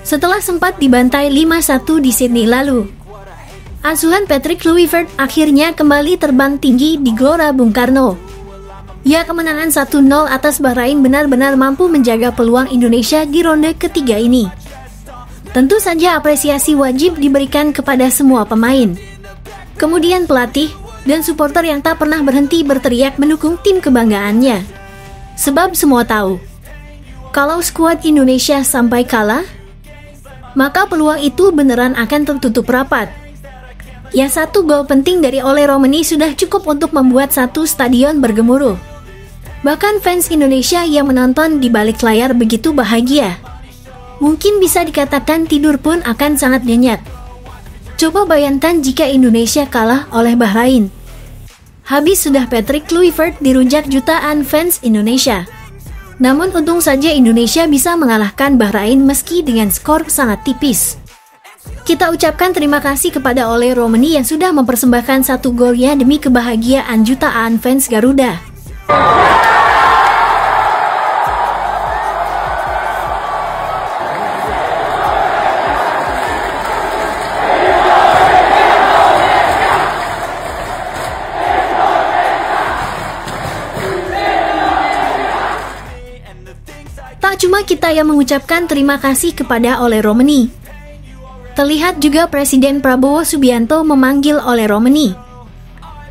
setelah sempat dibantai 5-1 di Sydney lalu. Asuhan Patrick Kluivert akhirnya kembali terbang tinggi di Gelora Bung Karno. Ya, kemenangan 1-0 atas Bahrain benar-benar mampu menjaga peluang Indonesia di ronde ketiga ini. Tentu saja apresiasi wajib diberikan kepada semua pemain. Kemudian pelatih dan supporter yang tak pernah berhenti berteriak mendukung tim kebanggaannya. Sebab semua tahu, kalau skuad Indonesia sampai kalah, maka peluang itu beneran akan tertutup rapat. Ya, 1 gol penting dari Ole Romeni sudah cukup untuk membuat satu stadion bergemuruh. Bahkan fans Indonesia yang menonton di balik layar begitu bahagia. Mungkin bisa dikatakan tidur pun akan sangat nyenyak. Coba bayangkan jika Indonesia kalah oleh Bahrain. Habis sudah Patrick Kluivert dirunjak jutaan fans Indonesia. Namun untung saja Indonesia bisa mengalahkan Bahrain meski dengan skor sangat tipis. Kita ucapkan terima kasih kepada Ole Romeni yang sudah mempersembahkan 1 golnya demi kebahagiaan jutaan fans Garuda. Tak cuma kita yang mengucapkan terima kasih kepada Ole Romeni. Terlihat juga Presiden Prabowo Subianto memanggil Ole Romeni.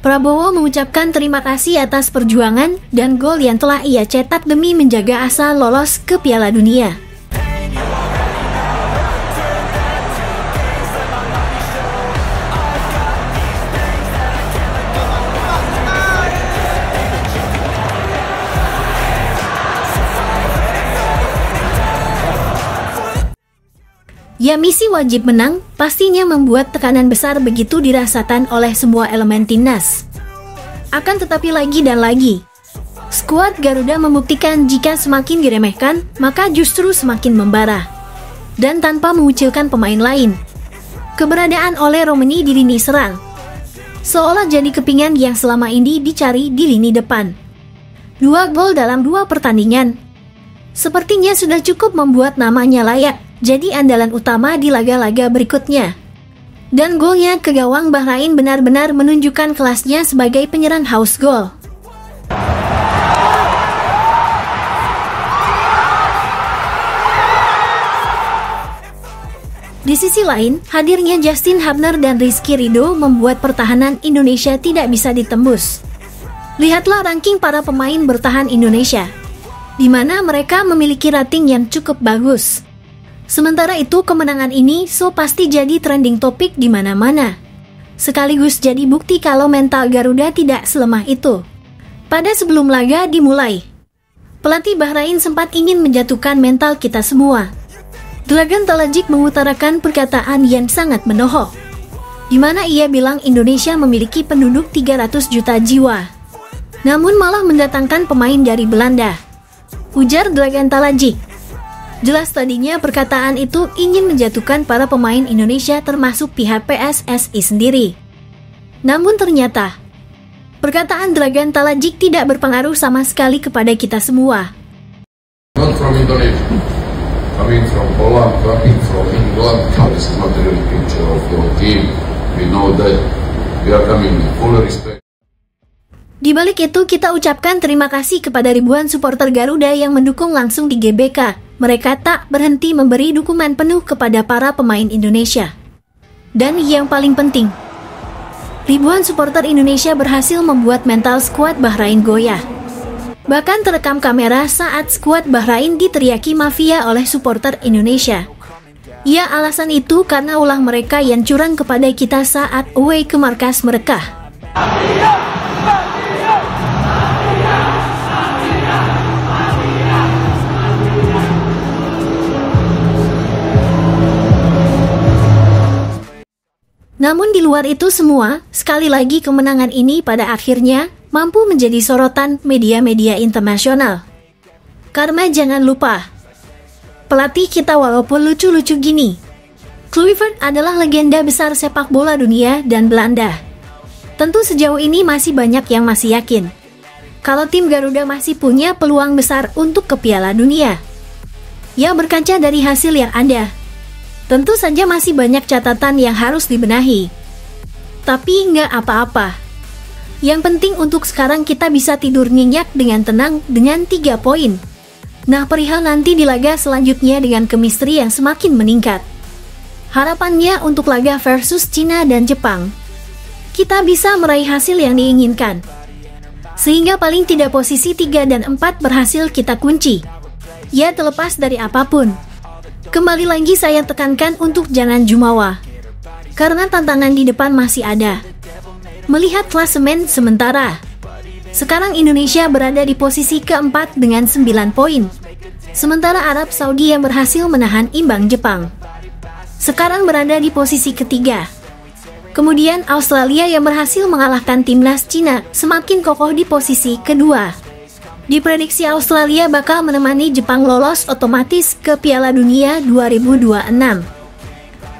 Prabowo mengucapkan terima kasih atas perjuangan dan gol yang telah ia cetak demi menjaga asa lolos ke Piala Dunia. Ya, misi wajib menang pastinya membuat tekanan besar begitu dirasakan oleh semua elemen timnas. Akan tetapi lagi dan lagi, skuad Garuda membuktikan jika semakin diremehkan, maka justru semakin membara. Dan tanpa mengucilkan pemain lain, keberadaan Ole Romeni di lini serang seolah jadi kepingan yang selama ini dicari di lini depan. 2 gol dalam 2 pertandingan sepertinya sudah cukup membuat namanya layak jadi andalan utama di laga-laga berikutnya. Dan golnya ke gawang Bahrain benar-benar menunjukkan kelasnya sebagai penyerang haus gol. Di sisi lain, hadirnya Justin Hubner dan Rizky Ridho membuat pertahanan Indonesia tidak bisa ditembus. Lihatlah ranking para pemain bertahan Indonesia, di mana mereka memiliki rating yang cukup bagus. Sementara itu, kemenangan ini pasti jadi trending topik di mana-mana. Sekaligus jadi bukti kalau mental Garuda tidak selemah itu. Pada sebelum laga dimulai, pelatih Bahrain sempat ingin menjatuhkan mental kita semua. Dragan Talajik mengutarakan perkataan yang sangat menohok, di mana ia bilang Indonesia memiliki penduduk 300 juta jiwa, namun malah mendatangkan pemain dari Belanda. Ujar Dragan Talajik. Jelas tadinya perkataan itu ingin menjatuhkan para pemain Indonesia termasuk pihak PSSI sendiri. Namun ternyata, perkataan Dragan Talajik tidak berpengaruh sama sekali kepada kita semua. Not from Indonesia, coming from Poland, coming from England, this is not the real picture of your team. We know that we are coming with full respect. Di balik itu, kita ucapkan terima kasih kepada ribuan supporter Garuda yang mendukung langsung di GBK. Mereka tak berhenti memberi dukungan penuh kepada para pemain Indonesia. Dan yang paling penting, ribuan supporter Indonesia berhasil membuat mental skuad Bahrain goyah. Bahkan terekam kamera saat skuad Bahrain diteriaki mafia oleh supporter Indonesia. Ya, alasan itu karena ulah mereka yang curang kepada kita saat away ke markas mereka. Namun di luar itu semua, sekali lagi kemenangan ini pada akhirnya mampu menjadi sorotan media-media internasional. Karena jangan lupa, pelatih kita walaupun lucu-lucu gini, Kluivert adalah legenda besar sepak bola dunia dan Belanda. Tentu sejauh ini masih banyak yang masih yakin kalau tim Garuda masih punya peluang besar untuk ke Piala Dunia. Ya, berkaca dari hasil yang ada, Tentu saja masih banyak catatan yang harus dibenahi. Tapi nggak apa-apa. Yang penting untuk sekarang kita bisa tidur nyenyak dengan tenang dengan 3 poin. Nah, perihal nanti di laga selanjutnya dengan chemistry yang semakin meningkat. Harapannya untuk laga versus Cina dan Jepang, kita bisa meraih hasil yang diinginkan. Sehingga paling tidak posisi 3 dan 4 berhasil kita kunci. Ya, terlepas dari apapun. Kembali lagi saya tekankan untuk jangan jumawa. Karena tantangan di depan masih ada. Melihat klasemen sementara, sekarang Indonesia berada di posisi keempat dengan 9 poin. Sementara Arab Saudi yang berhasil menahan imbang Jepang sekarang berada di posisi ketiga. Kemudian Australia yang berhasil mengalahkan timnas Cina semakin kokoh di posisi kedua. Diprediksi Australia bakal menemani Jepang lolos otomatis ke Piala Dunia 2026.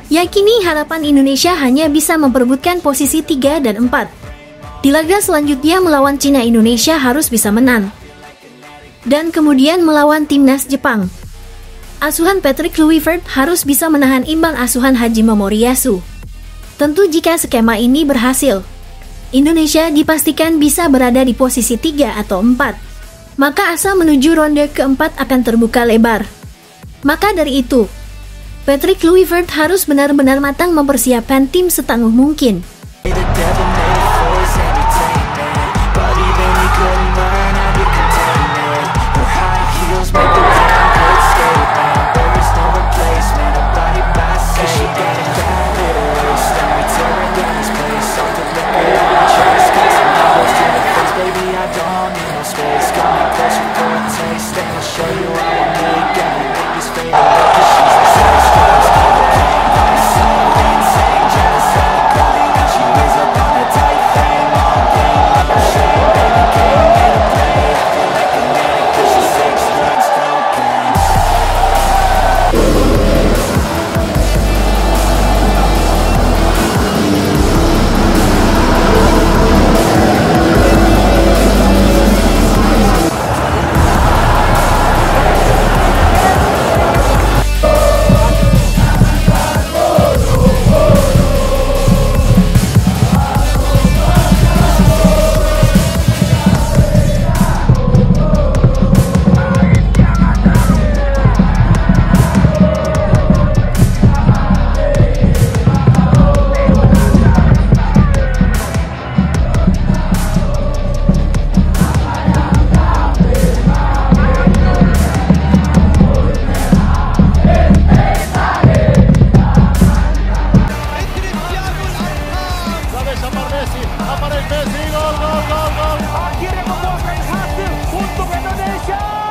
Yakini harapan Indonesia hanya bisa memperebutkan posisi 3 dan 4. Di laga selanjutnya melawan Cina, Indonesia harus bisa menang. Dan kemudian melawan timnas Jepang, asuhan Patrick Kluivert harus bisa menahan imbang asuhan Hajime Moriyasu. Tentu jika skema ini berhasil, Indonesia dipastikan bisa berada di posisi 3 atau 4. Maka asa menuju ronde keempat akan terbuka lebar. Maka dari itu, Patrick Kluivert harus benar-benar matang mempersiapkan tim setangguh mungkin. Messi, gol, gol, gol, gol. Akhirnya membuahkan hasil untuk Indonesia.